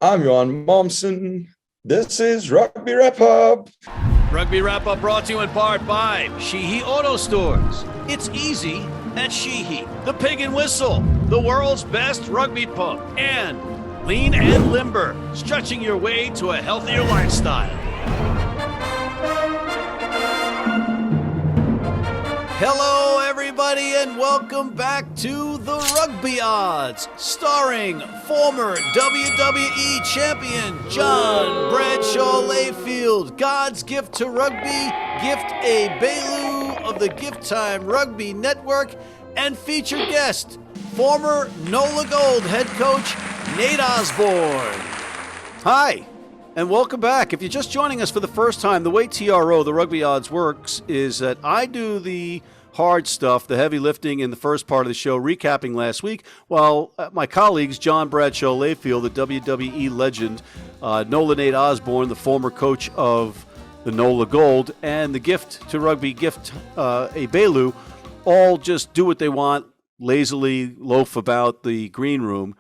I'm Johan Momsen. This is Rugby Wrap-Up. Rugby Wrap-Up brought to you in part by Sheehy Auto Stores. It's easy at Sheehy. The Pig and Whistle, the world's best rugby pub. And Lean and Limber, stretching your way to a healthier lifestyle. Hello, everybody, and welcome back to The Rugby Odds, starring former WWE champion John Bradshaw Layfield, God's gift to rugby, gift Egbelu of the Gift Time Rugby Network, and featured guest, former NOLA Gold head coach Nate Osborne. Hi, and welcome back. If you're just joining us for the first time, the way TRO, the Rugby Odds, works is that I do the hard stuff, the heavy lifting in the first part of the show, recapping last week, while my colleagues, John Bradshaw Layfield, the WWE legend, NOLA Nate Osborne, the former coach of the NOLA Gold, and the gift to rugby, gift Egbelu, all just do what they want, lazily loaf about the green room,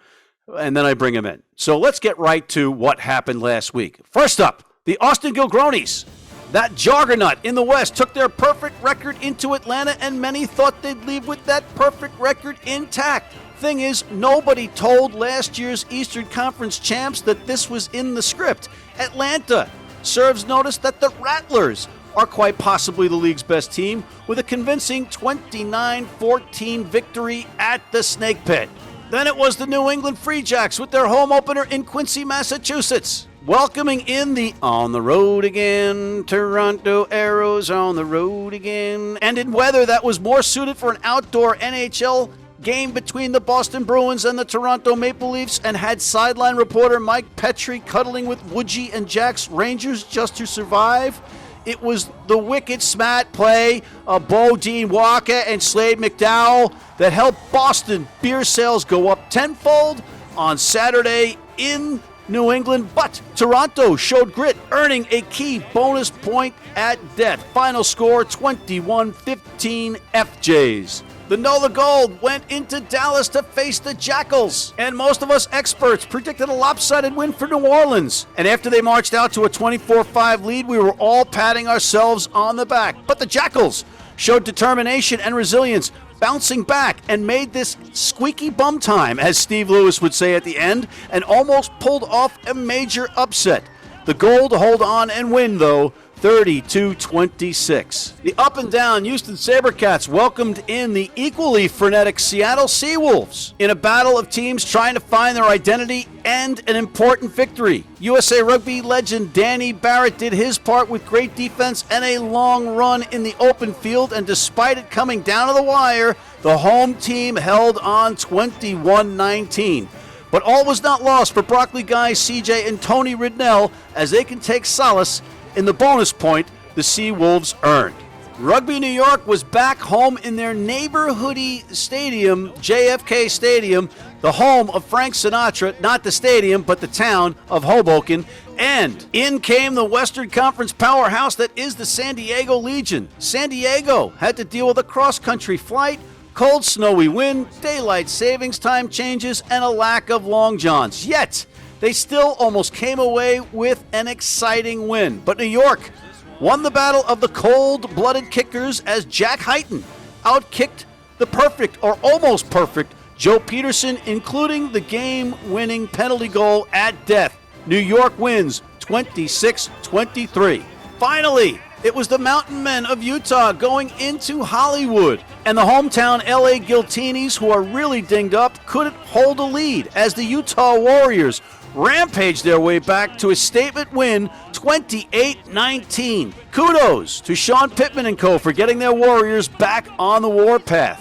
and then I bring them in. So let's get right to what happened last week. First up, the Austin Gilgronis. That juggernaut in the West took their perfect record into Atlanta, and many thought they'd leave with that perfect record intact. Thing is, nobody told last year's Eastern Conference champs that this was in the script. Atlanta serves notice that the Rattlers are quite possibly the league's best team, with a convincing 29-14 victory at the Snake Pit. Then it was the New England Free Jacks with their home opener in Quincy, Massachusetts, welcoming in the On the Road Again, Toronto Arrows on the road again, and in weather that was more suited for an outdoor NHL game between the Boston Bruins and the Toronto Maple Leafs, and had sideline reporter Mike Petrie cuddling with Woodgie and Jack's Rangers just to survive. It was the wicked smat play of Bo Dean Walker and Slade McDowell that helped Boston beer sales go up tenfold on Saturday in New England, but Toronto showed grit, earning a key bonus point at death. Final score 21-15 FJs. The NOLA Gold went into Dallas to face the Jackals, and most of us experts predicted a lopsided win for New Orleans. And after they marched out to a 24-5 lead, we were all patting ourselves on the back. But the Jackals showed determination and resilience, bouncing back and made this squeaky bum time, as Steve Lewis would say at the end, and almost pulled off a major upset. The Gold hold on and win, though, 30-26. The up-and-down Houston SaberCats welcomed in the equally frenetic Seattle Seawolves in a battle of teams trying to find their identity and an important victory. USA Rugby legend Danny Barrett did his part with great defense and a long run in the open field, and despite it coming down to the wire, the home team held on 21-19. But all was not lost for Broccoli guys CJ and Tony Ridnell, as they can take solace in the bonus point the Seawolves earned. Rugby New York was back home in their neighborhoody stadium, JFK Stadium, the home of Frank Sinatra, not the stadium, but the town of Hoboken. And in came the Western Conference powerhouse that is the San Diego Legion. San Diego had to deal with a cross-country flight, cold, snowy wind, daylight savings time changes, and a lack of long johns. Yet, they still almost came away with an exciting win. But New York won the battle of the cold-blooded kickers as Jack Hyten outkicked the perfect, or almost perfect, Joe Peterson, including the game-winning penalty goal at death. New York wins 26-23. Finally, it was the Mountain Men of Utah going into Hollywood, and the hometown LA Guiltinis, who are really dinged up, couldn't hold a lead as the Utah Warriors rampaged their way back to a statement win, 28-19. Kudos to Sean Pittman and co. for getting their Warriors back on the warpath.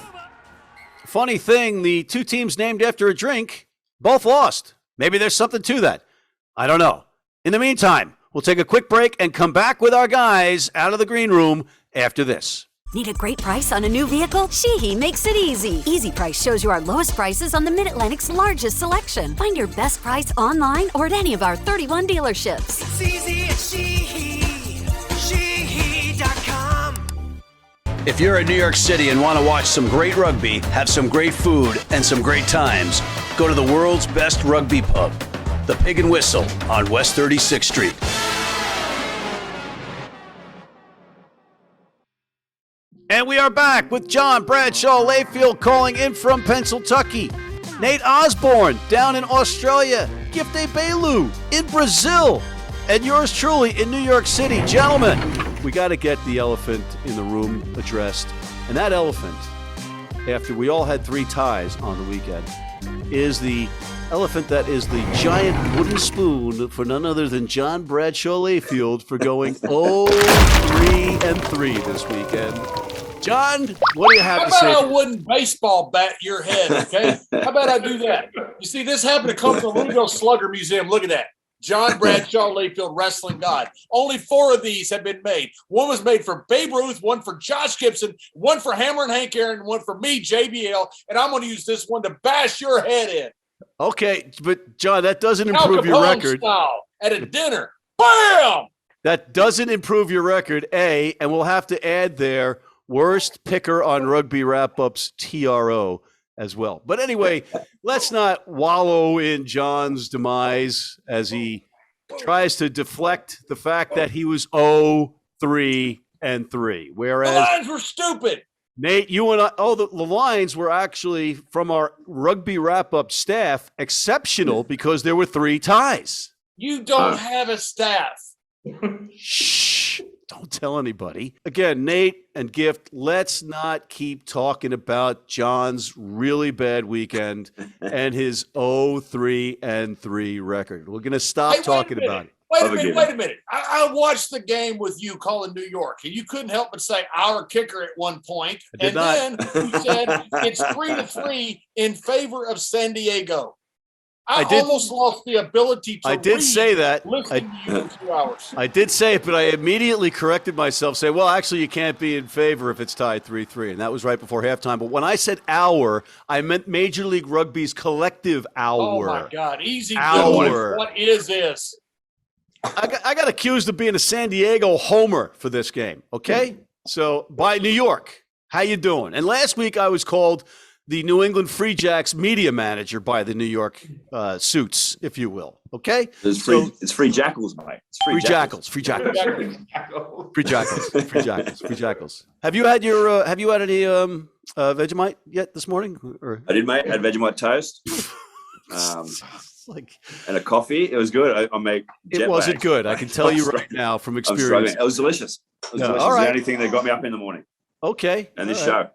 Funny thing, the two teams named after a drink both lost. Maybe there's something to that. I don't know. In the meantime, we'll take a quick break and come back with our guys out of the green room after this. Need a great price on a new vehicle? Sheehy makes it easy. Easy Price shows you our lowest prices on the Mid-Atlantic's largest selection. Find your best price online or at any of our 31 dealerships. It's easy at Sheehy. Sheehy.com. If you're in New York City and want to watch some great rugby, have some great food, and some great times, go to the world's best rugby pub. the Pig and Whistle on West 36th Street. And we are back with John Bradshaw Layfield calling in from Pennsyltucky. Nate Osborne down in Australia. Gift Egbelu in Brazil. And yours truly in New York City. Gentlemen, we got to get the elephant in the room addressed. And that elephant, after we all had 3 ties on the weekend, is the elephant that is the giant wooden spoon for none other than John Bradshaw Layfield for going 0-3-3 this weekend. John, what do you have to say? How about I wouldn't baseball bat your head, okay? How about I do that? You see, this happened to come from the Louisville Slugger Museum. Look at that. John Bradshaw Layfield, wrestling god. Only 4 of these have been made. One was made for Babe Ruth, one for Josh Gibson, one for Hammer and Hank Aaron, one for me, JBL, and I'm going to use this one to bash your head in. Okay, but John, that doesn't improve your record. Style, at a dinner. Bam! That doesn't improve your record, A, and we'll have to add there worst picker on Rugby Wrap-Up's TRO as well. But anyway, let's not wallow in John's demise as he tries to deflect the fact that he was 0-3-3. Whereas the lines were stupid. Nate, you and I, the lines were actually from our Rugby Wrap-Up staff exceptional because there were 3 ties. You don't have a staff. Shh. Don't tell anybody. Again, Nate and Gift, let's not keep talking about John's really bad weekend and his 0-3-3 record. We're going to stop talking about it. Wait a minute. I watched the game with you calling New York, and you couldn't help but say our kicker at one point. And then you said it's 3-3 in favor of San Diego. I almost lost the ability to I did say that. Listen to you for 2 hours. I did say it, but I immediately corrected myself, saying, well, actually, you can't be in favor if it's tied 3-3. And that was right before halftime. But when I said our, I meant Major League Rugby's collective hour. Oh, my God. Easy. Hour. What is this? I got accused of being a San Diego homer for this game, okay? So, by New York, how you doing? And last week I was called the New England Free Jacks media manager by the New York suits, if you will. Okay, it's free jackals, mate. It's free jackals. Have you had your any Vegemite yet this morning? Or? I did, mate. I had Vegemite toast, and a coffee. It was good. I make. It wasn't good. I can tell you right now from experience. It was delicious. It was delicious. All right. The only thing that got me up in the morning. Okay. And this show.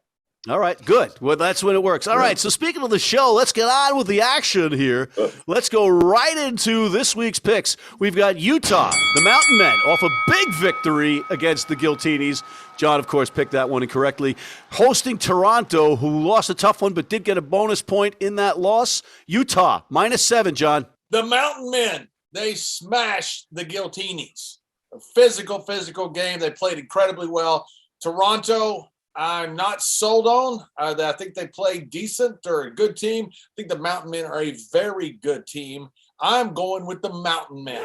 All right, good. Well, that's when it works. All right, so speaking of the show, let's get on with the action here. Let's go right into this week's picks. We've got Utah, the Mountain Men, off a big victory against the Giltinis. John, of course, picked that one incorrectly. Hosting Toronto, who lost a tough one but did get a bonus point in that loss. Utah, -7, John. The Mountain Men, they smashed the Giltinis. A physical game. They played incredibly well. Toronto, I'm not sold on. I think they play decent or a good team. I think the Mountain Men are a very good team. I'm going with the Mountain Men.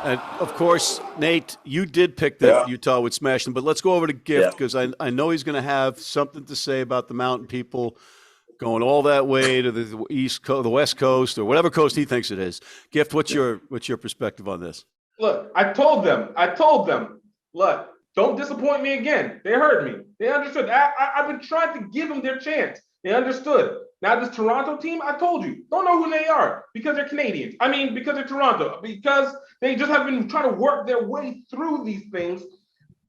And, of course, Nate, you did pick that Utah would smash them. But let's go over to Gift because I know he's going to have something to say about the Mountain people going all that way to the East Coast, the West Coast, or whatever coast he thinks it is. Gift, what's your perspective on this? Look, I told them, look, don't disappoint me again. They heard me. They understood. I've been trying to give them their chance. They understood. Now this Toronto team, I told you, don't know who they are because they're Canadians. I mean, because they're Toronto, because they just have been trying to work their way through these things.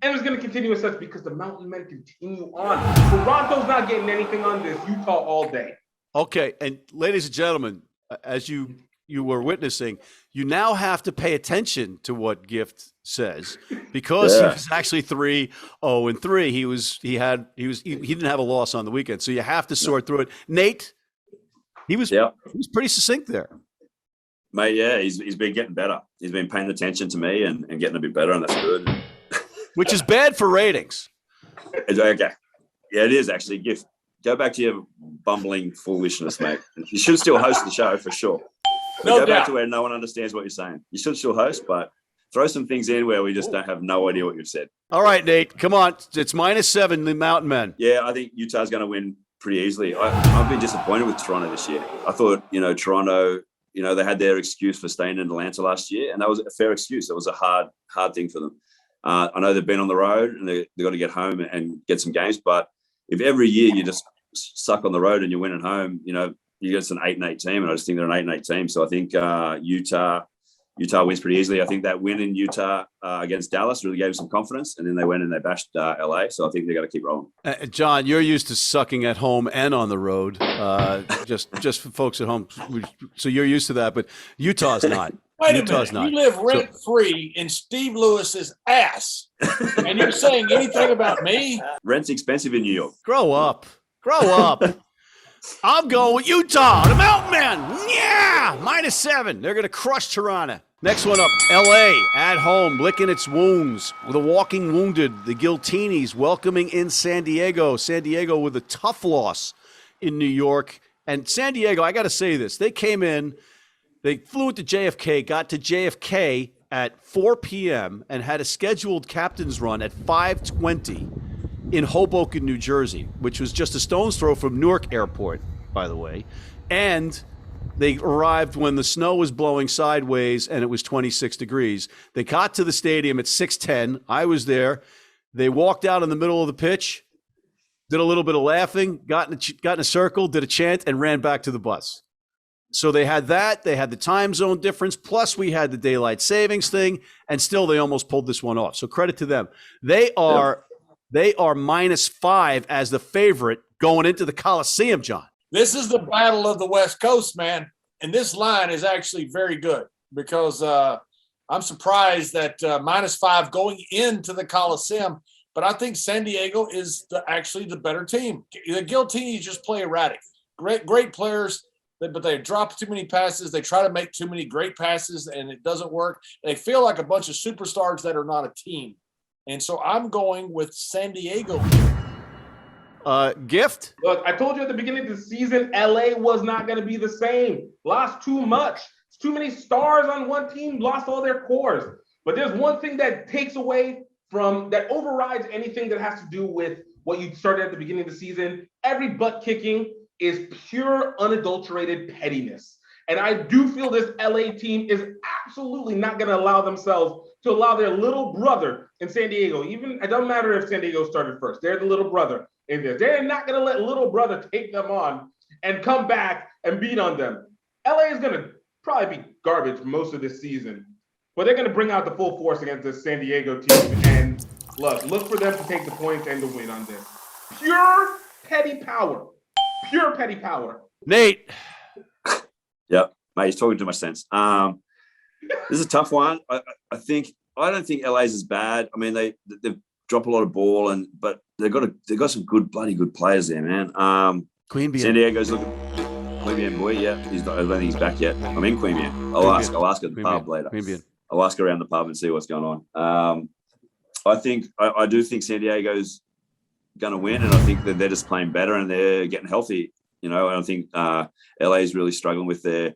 And it's going to continue as such because the Mountain Men continue on. Toronto's not getting anything on this. Utah all day. Okay, and ladies and gentlemen, as you were witnessing, you now have to pay attention to what Gift says because he was actually 3-0-3. He didn't have a loss on the weekend, so you have to sort through it. Nate, he was pretty succinct there. Mate, yeah, he's been getting better. He's been paying attention to me and getting a bit better, and that's good. Which is bad for ratings. Okay. Yeah, it is actually. Gift, go back to your bumbling foolishness, mate. You should still host the show for sure. Go back to where no one understands what you're saying. You should still host, but throw some things in where we just don't have no idea what you've said. All right, Nate, come on. It's -7, the Mountain Men. Yeah, I think Utah's going to win pretty easily. I've been disappointed with Toronto this year. I thought, Toronto they had their excuse for staying in Atlanta last year, and that was a fair excuse. It was a hard thing for them. I know they've been on the road and they've got to get home and get some games, but if every year you just suck on the road and you win at home, you get an 8-8 team, and I just think they're an 8-8 team. So I think Utah wins pretty easily. I think that win in Utah against Dallas really gave them some confidence, and then they went and they bashed LA. So I think they got to keep rolling. John, you're used to sucking at home and on the road. Just for folks at home, so you're used to that, but Utah's not. Wait a Utah's minute. not. You live rent-free in Steve Lewis's ass, and you're saying anything about me? Rent's expensive in New York. Grow up. I'm going with Utah, the Mountain Men. Yeah, -7. They're going to crush Toronto. Next one up, LA at home, licking its wounds with a walking wounded. The Giltinis welcoming in San Diego. San Diego with a tough loss in New York. And San Diego, I got to say this. They came in, they flew into JFK, got to JFK at 4 p.m. and had a scheduled captain's run at 5:20 in Hoboken, New Jersey, which was just a stone's throw from Newark Airport, by the way. And they arrived when the snow was blowing sideways and it was 26 degrees. They got to the stadium at 6:10. I was there. They walked out in the middle of the pitch, did a little bit of laughing, got in a circle, did a chant, and ran back to the bus. So they had that. They had the time zone difference. Plus, we had the daylight savings thing, and still they almost pulled this one off. So credit to them. They are -5 as the favorite going into the Coliseum, John. This is the battle of the West Coast, man. And this line is actually very good because I'm surprised that -5 going into the Coliseum. But I think San Diego is actually the better team. The Giltinis just play erratic. Great players, but they drop too many passes. They try to make too many great passes, and it doesn't work. They feel like a bunch of superstars that are not a team. And so I'm going with San Diego. Gift? Look, I told you at the beginning of the season, LA was not going to be the same. Lost too much. Too many stars on one team, lost all their cores. But there's one thing that takes away from, that overrides anything that has to do with what you started at the beginning of the season. Every butt kicking is pure, unadulterated pettiness. And I do feel this LA team is absolutely not going to allow themselves to allow their little brother in San Diego, even, it doesn't matter if San Diego started first, they're the little brother in there. They're not going to let little brother take them on and come back and beat on them. LA is going to probably be garbage most of this season, but they're going to bring out the full force against the San Diego team. And look for them to take the points and the win on this. Pure petty power. Pure petty power. Nate. Yep, mate, he's talking too much sense. This is a tough one. I don't think LA's as bad. I mean, they drop a lot of ball, but they've got some bloody good players there, man. Queen Bee. San Diego's looking. Queen Bee boy, yeah, I don't think he's back yet. I'm in Queen Bee. I'll ask at the pub later. I'll ask around the pub and see what's going on. I do think San Diego's going to win, and I think that they're just playing better and they're getting healthy. And I think LA is really struggling with their,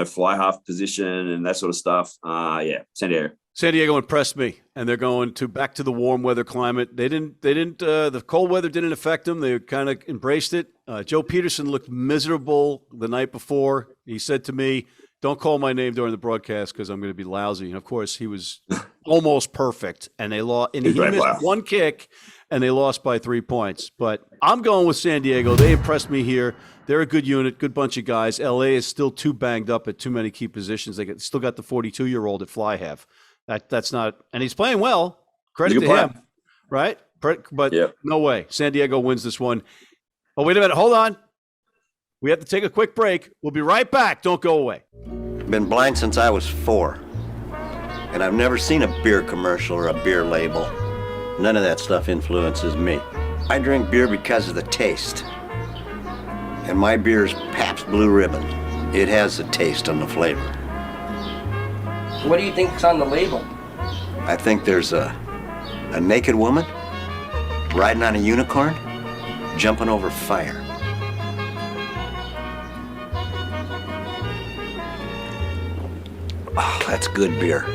fly half position and that sort of stuff. San Diego. San Diego impressed me, and they're going back to the warm weather climate. The cold weather didn't affect them. They kind of embraced it. Joe Peterson looked miserable the night before. He said to me, "Don't call my name during the broadcast because I'm going to be lousy." And of course, he was almost perfect, and they lost. And he missed one kick, and they lost by 3 points. But I'm going with San Diego. They impressed me here. They're a good unit, good bunch of guys. LA is still too banged up at too many key positions. They still got the 42-year-old at fly half. That's not, and he's playing well. Credit to him, right? But no way. San Diego wins this one. Oh, wait a minute. Hold on. We have to take a quick break. We'll be right back. Don't go away. Been blind since I was 4. And I've never seen a beer commercial or a beer label. None of that stuff influences me. I drink beer because of the taste. And my beer's Pabst Blue Ribbon. It has the taste and the flavor. What do you think's on the label? I think there's a naked woman riding on a unicorn, jumping over fire. Oh, that's good beer.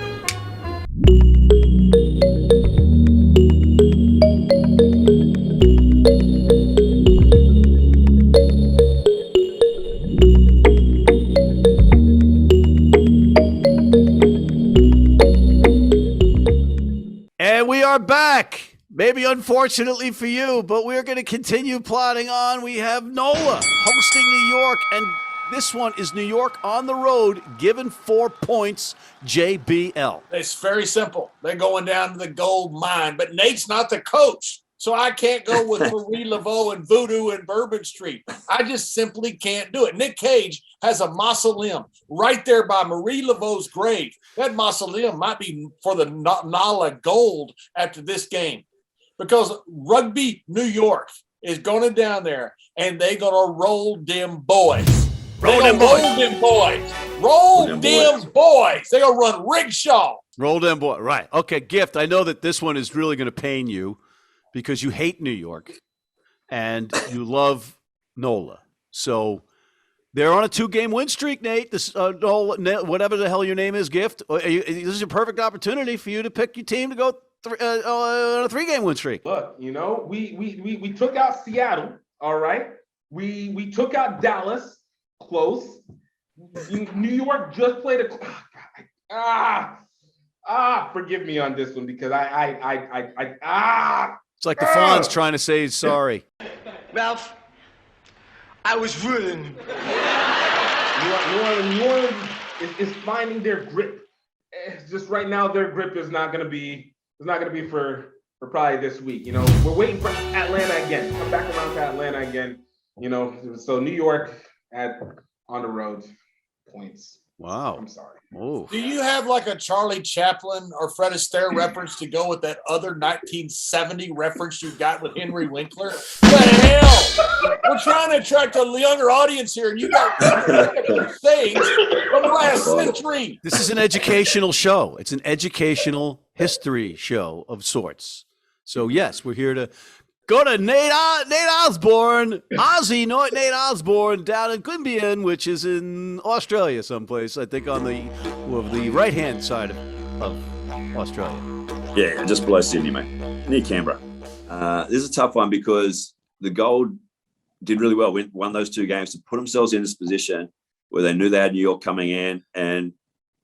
And we are back. Maybe unfortunately for you, but we're going to continue plodding on. We have NOLA hosting New York, and this one is New York on the road, given 4 points, JBL. It's very simple. They're going down to the gold mine, but Nate's not the coach. So I can't go with Marie Laveau and Voodoo and Bourbon Street. I just simply can't do it. Nick Cage has a mausoleum right there by Marie Laveau's grave. That mausoleum might be for the NOLA gold after this game, because Rugby New York is going down there and they're going to roll them boys. Roll them boys. Roll them boys. They're going to run rickshaw. Roll them boys. Right. Okay, Gift, I know that this one is really going to pain you, because you hate New York and you love NOLA. So they're on a 2-game win streak, Nate. This NOLA, whatever the hell your name is, Gift. This is a perfect opportunity for you to pick your team to go on a 3-game win streak. Look, you know, we took out Seattle, all right? We took out Dallas, close. New York just played forgive me on this one, because It's like the Fonz trying to say he's sorry. Ralph, I was ruined. New Orleans is finding their grip. It's just right now, their grip is not going to be for probably this week. You know, we're waiting for Atlanta again. Come back around to Atlanta again. You know, so New York on the road points. Wow. I'm sorry. Oh. Do you have like a Charlie Chaplin or Fred Astaire reference to go with that other 1970 reference you got with Henry Winkler? What the hell? We're trying to attract a younger audience here, and you got things from the last century. This is an educational show. It's an educational history show of sorts. So, yes, we're here to go to Nate Osborne, Nate Osborne, down in Queanbeyan, which is in Australia someplace, I think on the right-hand side of Australia. Yeah, just below Sydney, mate, near Canberra. This is a tough one because the Gold did really well, won those 2 games to put themselves in this position where they knew they had New York coming in, and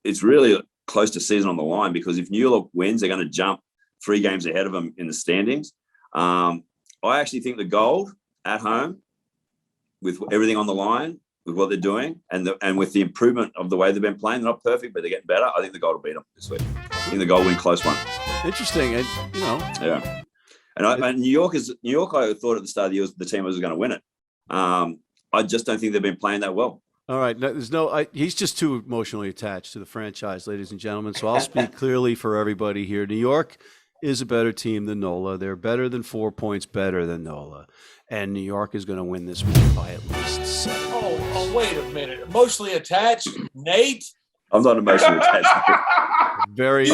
it's really close to season on the line, because if New York wins, they're going to jump 3 games ahead of them in the standings. I actually think the Gold at home, with everything on the line, with what they're doing, and with the improvement of the way they've been playing, they're not perfect, but they're getting better. I think the Gold will beat them this week. I think the Gold will win close one. Interesting, and yeah. And New York, I thought at the start of the year the team was going to win it. I just don't think they've been playing that well. All right, he's just too emotionally attached to the franchise, ladies and gentlemen. So I'll speak clearly for everybody here. New York is a better team than NOLA. They're better than 4 points better than NOLA. And New York is going to win this one by at least 7. Oh, wait a minute. Emotionally attached? Nate? I'm not emotionally attached. Very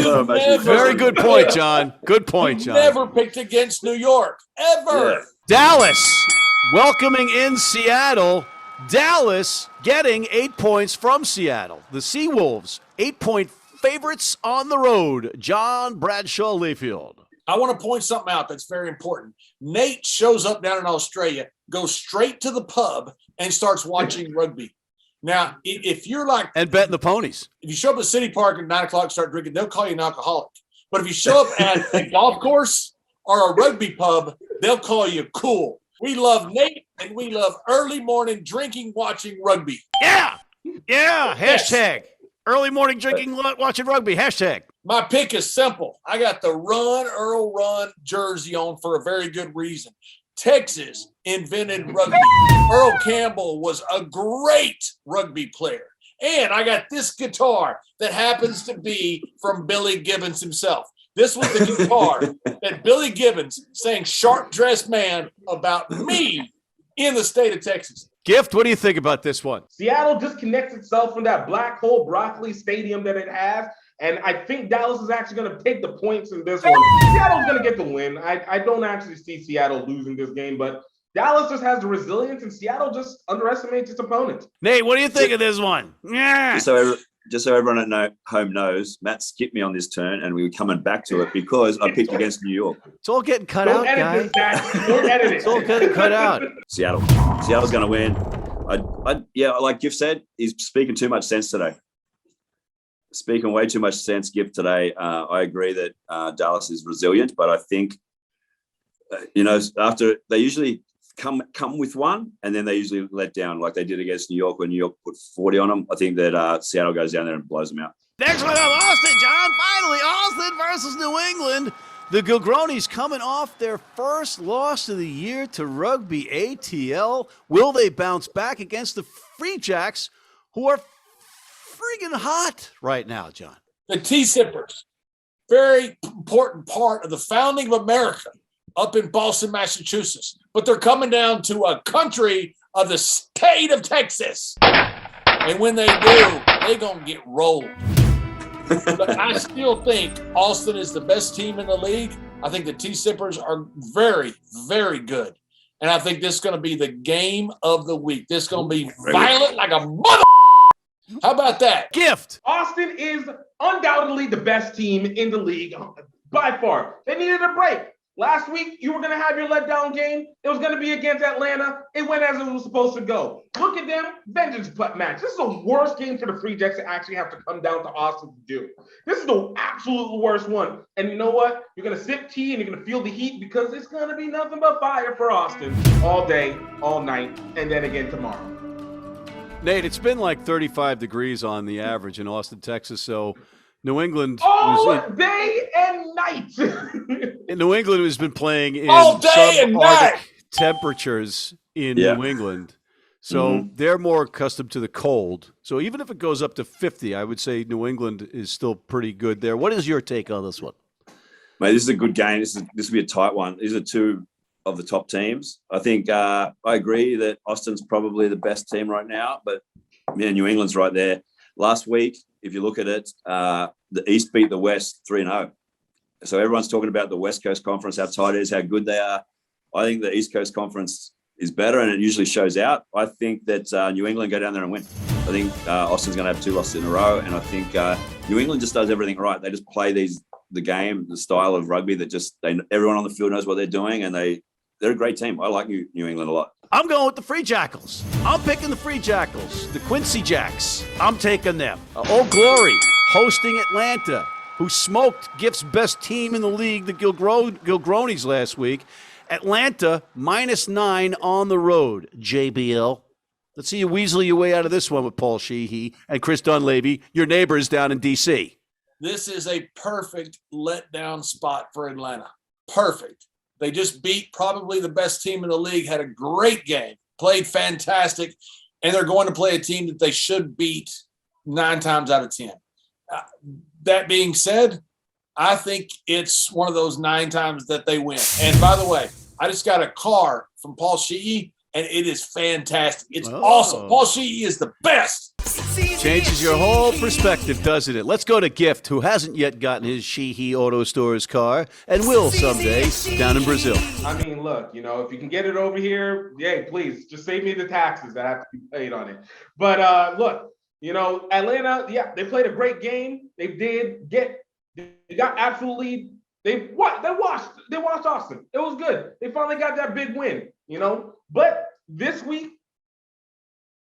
good point, John. Good point, John. Never picked against New York, ever. Yeah. Dallas welcoming in Seattle. Dallas getting 8 points from Seattle. The Seawolves, 8-point favorites on the road. John Bradshaw, Layfield. I want to point something out that's very important. Nate shows up down in Australia, goes straight to the pub, and starts watching rugby. Now, if you're like... And betting the ponies. If you show up at City Park at 9 o'clock and start drinking, they'll call you an alcoholic. But if you show up at a golf course or a rugby pub, they'll call you cool. We love Nate, and we love early morning drinking, watching rugby. Yeah. Hashtag. Early morning drinking, watching rugby. Hashtag. My pick is simple. I got the Run jersey on for a very good reason. Texas invented rugby. Earl Campbell was a great rugby player. And I got this guitar that happens to be from Billy Gibbons himself. This was the guitar that Billy Gibbons sang Sharp Dressed Man about me in the state of Texas. Gift, what do you think about this one? Seattle disconnects itself from that black hole broccoli stadium that it has. And I think Dallas is actually going to take the points in this one. Seattle's going to get the win. I don't actually see Seattle losing this game, but Dallas just has the resilience, and Seattle just underestimates its opponent. Nate, what do you think of this one? Yeah. Just so everyone at home knows, Matt skipped me on this turn, and we were coming back to it because I picked against New York. It's all getting cut out, guys. Don't edit it. It's all getting cut out. Seattle's going to win. Like Giff said, he's speaking too much sense today. speaking way too much sense, Gift, today. I agree that Dallas is resilient, but I think, after they usually come with one, and then they usually let down like they did against New York when New York put 40 on them. I think that Seattle goes down there and blows them out. Next one up, Austin, John. Finally, Austin versus New England. The Gilgronis coming off their first loss of the year to Rugby ATL. Will they bounce back against the Free Jacks, who are friggin' hot right now, John? The T-Sippers, very important part of the founding of America up in Boston, Massachusetts. But they're coming down to a country of the state of Texas. And when they do, they're going to get rolled. But I still think Austin is the best team in the league. I think the T-Sippers are very, very good. And I think this is going to be the game of the week. This is going to be violent like a mother. How about that? Gift. Austin is undoubtedly the best team in the league by far. They needed a break. Last week, you were going to have your letdown game. It was going to be against Atlanta. It went as it was supposed to go. Look at them. Vengeance match. This is the worst game for the Free Jacks to actually have to come down to Austin to do. This is the absolute worst one. And you know what? You're going to sip tea and you're going to feel the heat because it's going to be nothing but fire for Austin all day, all night, and then again tomorrow. Nate, it's been like 35 degrees on the average in Austin, Texas, so New England all day and night. New England has been playing in all day and night temperatures in New England. So they're more accustomed to the cold. So even if it goes up to 50, I would say New England is still pretty good there. What is your take on this one? Mate, this is a good game. This will be a tight one. These are two of the top teams. I think I agree that Austin's probably the best team right now, but New England's right there. Last week, if you look at it, the East beat the West 3-0. So everyone's talking about the West Coast Conference, how tight it is, how good they are. I think the East Coast Conference is better, and it usually shows out. I think that New England go down there and win. I think Austin's going to have 2 losses in a row, and I think New England just does everything right. They just play the game, the style of rugby that just everyone on the field knows what they're doing, and they're a great team. I like New England a lot. I'm going with the Free Jackals. I'm picking the Free Jackals, the Quincy Jacks. I'm taking them. Old Glory hosting Atlanta, who smoked Gift's best team in the league, the Gilgronis, last week. Atlanta, -9 on the road. JBL. Let's see you weasel your way out of this one with Paul Sheehy and Chris Dunleavy, your neighbors down in D.C. This is a perfect letdown spot for Atlanta. Perfect. They just beat probably the best team in the league, had a great game, played fantastic, and they're going to play a team that they should beat 9 times out of 10. That being said, I think it's one of those 9 times that they win. And by the way, I just got a car from Paul Sheehy, and it is fantastic. It's awesome. Paul Sheehy is the best. Changes your whole perspective, doesn't it? Let's go to Gift, who hasn't yet gotten his Sheehy Auto Stores car and will someday down in Brazil. I mean, look, if you can get it over here, please, just save me the taxes that have to be paid on it. But look, Atlanta, they played a great game. They watched Austin. It was good. They finally got that big win, But this week,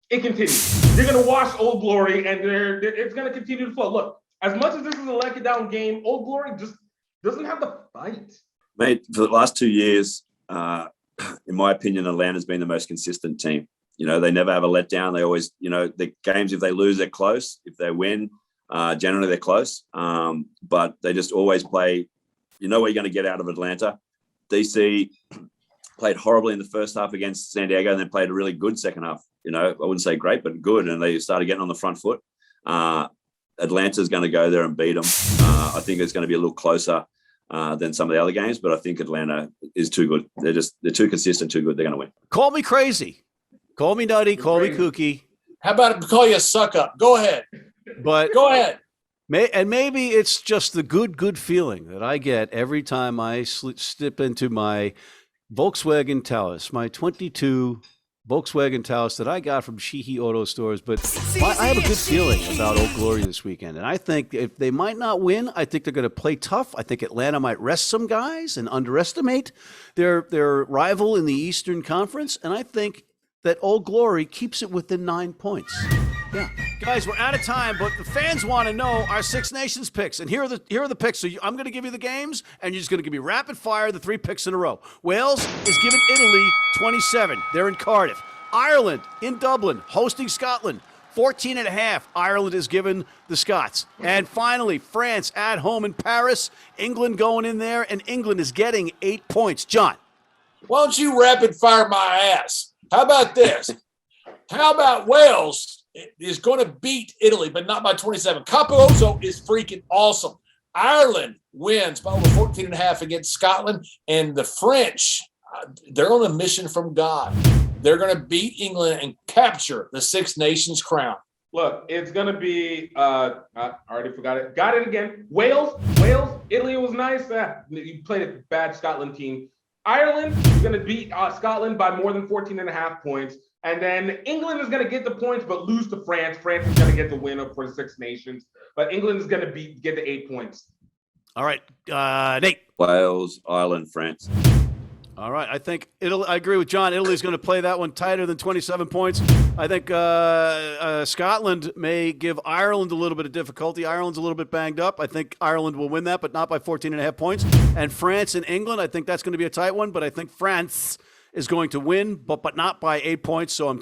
it continues. They're going to wash Old Glory, and it's going to continue to flow. Look, as much as this is a let-down game, Old Glory just doesn't have the fight. Mate, for the last 2 years, in my opinion, Atlanta's been the most consistent team. They never have a letdown. They always, the games, if they lose, they're close. If they win, generally they're close. But they just always play, what you're going to get out of Atlanta. DC played horribly in the first half against San Diego and then played a really good second half. I wouldn't say great, but good. And they started getting on the front foot. Atlanta's going to go there and beat them. I think it's going to be a little closer than some of the other games, but I think Atlanta is too good. They're too consistent, too good. They're going to win. Call me crazy. Call me nutty. Call me kooky. How about I call you a suck up? Go ahead. But go ahead. Maybe it's just the good feeling that I get every time I step into my Volkswagen Taos, my 22 Volkswagen Taos that I got from Sheehy Auto Stores. But I have a good feeling about Old Glory this weekend. And I think if they might not win, I think they're going to play tough. I think Atlanta might rest some guys and underestimate their rival in the Eastern Conference. And I think that Old Glory keeps it within 9 points. Yeah. Guys, we're out of time, but the fans want to know our Six Nations picks. And here are the picks. So I'm going to give you the games, and you're just going to give me rapid fire the 3 picks in a row. Wales is giving Italy 27. They're in Cardiff. Ireland in Dublin, hosting Scotland. 14.5. Ireland is given the Scots. And finally, France at home in Paris. England going in there, and England is getting 8 points. John. Why don't you rapid fire my ass? How about this? How about Wales is going to beat Italy, but not by 27. Capozzo is freaking awesome. Ireland wins by over 14.5 against Scotland. And the French, they're on a mission from God. They're going to beat England and capture the Six Nations crown. Look, it's going to be, I already forgot it. Got it again. Wales, Italy was nice. You played a bad Scotland team. Ireland is going to beat Scotland by more than 14.5 points. And then England is going to get the points, but lose to France. France is going to get the win for the Six Nations. But England is going to get the 8 points. All right, Nate. Wales, Ireland, France. All right, I think Italy. I agree with John. Italy's going to play that one tighter than 27 points. I think Scotland may give Ireland a little bit of difficulty. Ireland's a little bit banged up. I think Ireland will win that, but not by 14.5 points. And France and England, I think that's going to be a tight one, but I think France is going to win, but not by 8 points. So I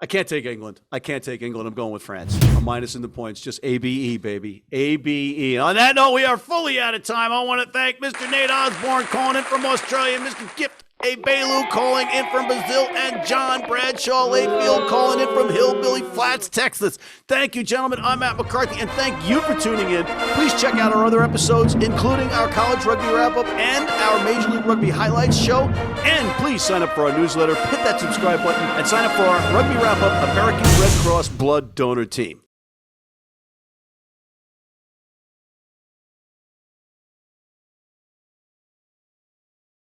can't take England. I'm going with France. I'm minus in the points. Just ABE, baby. ABE. On that note, we are fully out of time. I want to thank Mr. Nate Osborne calling in from Australia, Mr. Gift Egbelu calling in from Brazil, and John Bradshaw Layfield calling in from Hillbilly Flats, Texas. Thank you, gentlemen. I'm Matt McCarthy, and thank you for tuning in. Please check out our other episodes, including our college rugby wrap-up and our Major League Rugby highlights show. And please sign up for our newsletter, hit that subscribe button, and sign up for our Rugby Wrap-Up American Red Cross Blood Donor Team.